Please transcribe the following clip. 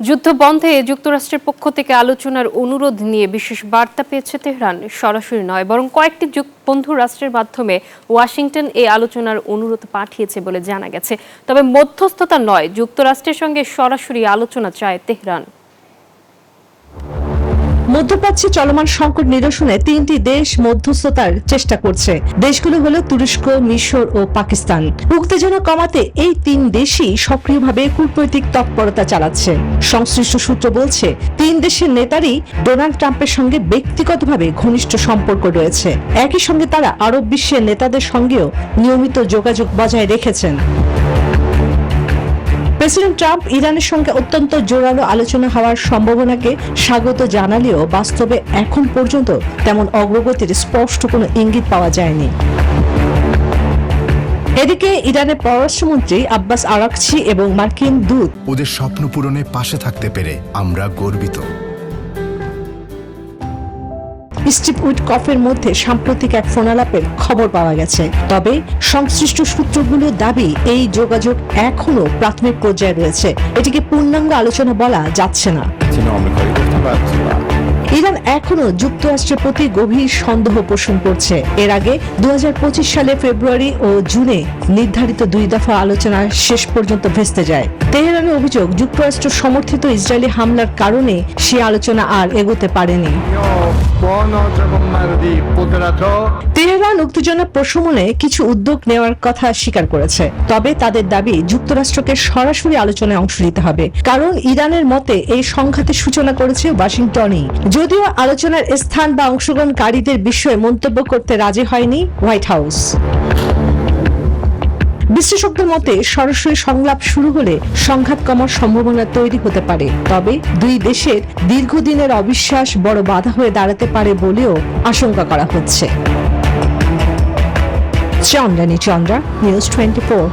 যুদ্ধ বন্ধে যুক্তরাষ্ট্রের পক্ষ থেকে আলোচনার অনুরোধ নিয়ে বিশেষ বার্তা পেয়েছে তেহরান। সরাসরি নয়, বরং কয়েকটি বন্ধু রাষ্ট্রের মাধ্যমে ওয়াশিংটন এই আলোচনার অনুরোধ পাঠিয়েছে বলে জানা গেছে। তবে মধ্যস্থতা নয়, যুক্তরাষ্ট্রের সঙ্গে সরাসরি আলোচনা চায় তেহরান। মধ্যপ্রাচ্যে চলমান সংকট নিরসনে তিনটি দেশ মধ্যস্থতার চেষ্টা করছে। দেশগুলো হলো তুরস্ক, মিশর ও পাকিস্তান। উত্তেজনা কমাতে এই তিন দেশই সক্রিয়ভাবে কূটনৈতিক তৎপরতা চালাচ্ছে। সংশ্লিষ্ট সূত্র বলছে, তিন দেশের নেতারই ডোনাল্ড ট্রাম্পের সঙ্গে ব্যক্তিগতভাবে ঘনিষ্ঠ সম্পর্ক রয়েছে। একই সঙ্গে তারা আরব বিশ্বের নেতাদের সঙ্গেও নিয়মিত যোগাযোগ বজায় রেখেছেন। প্রেসিডেন্ট ট্রাম্প ইরানের সঙ্গে অত্যন্ত জোরালো আলোচনা হওয়ার সম্ভাবনাকে স্বাগত জানালেও বাস্তবে এখন পর্যন্ত তেমন অগ্রগতির স্পষ্ট কোনো ইঙ্গিত পাওয়া যায়নি। এদিকে ইরানের পররাষ্ট্রমন্ত্রী আব্বাস আরাকচি এবং মার্কিন দূত ওদের স্বপ্ন পূরণে পাশে থাকতে পেরে আমরা গর্বিত। স্টিভ উইটকফের মধ্যে সাম্প্রতিক এক ফোনালাপের খবর পাওয়া গেছে। তবে সংশ্লিষ্ট সূত্রগুলোর দাবি, এই যোগাযোগ এখনো প্রাথমিক পর্যায়ে রয়েছে। এটিকে পূর্ণাঙ্গ আলোচনা বলা যাচ্ছে না। ইরান এখনো যুক্তরাষ্ট্রের প্রতি গভীর সন্দেহ পোষণ করছে। এর আগে 2025 সালে ফেব্রুয়ারি ও জুনে নির্ধারিত 2 দফা আলোচনা শেষ পর্যন্ত ভেস্তে যায়। তেহরানের অভিযোগ, যুক্তরাষ্ট্র সমর্থিত ইসরায়েলি হামলার কারণে সে আলোচনা আর এগোতে পারেনি। তেহরান উত্তেজনা প্রশমনে কিছু উদ্যোগ নেওয়ার কথা স্বীকার করেছে। তবে তাদের দাবি, যুক্তরাষ্ট্রকে সরাসরি আলোচনায় অংশ নিতে হবে, কারণ ইরানের মতে এই সংঘাতের সূচনা করেছে ওয়াশিংটনই। যদিও আলোচনার স্থান বা অংশগ্রহণকারীদের বিষয়ে মন্তব্য করতে রাজি হয়নি হোয়াইট হাউস। বিশ্লেষকদের মতে, সরাসরি সংলাপ শুরু হলে সংঘাত কমার সম্ভাবনা তৈরি হতে পারে। তবে দুই দেশের দীর্ঘদিনের অবিশ্বাস বড় বাধা হয়ে দাঁড়াতে পারে বলেও আশঙ্কা করা হচ্ছে। চন্দ্রানী চন্দ্রা, নিউজ 24।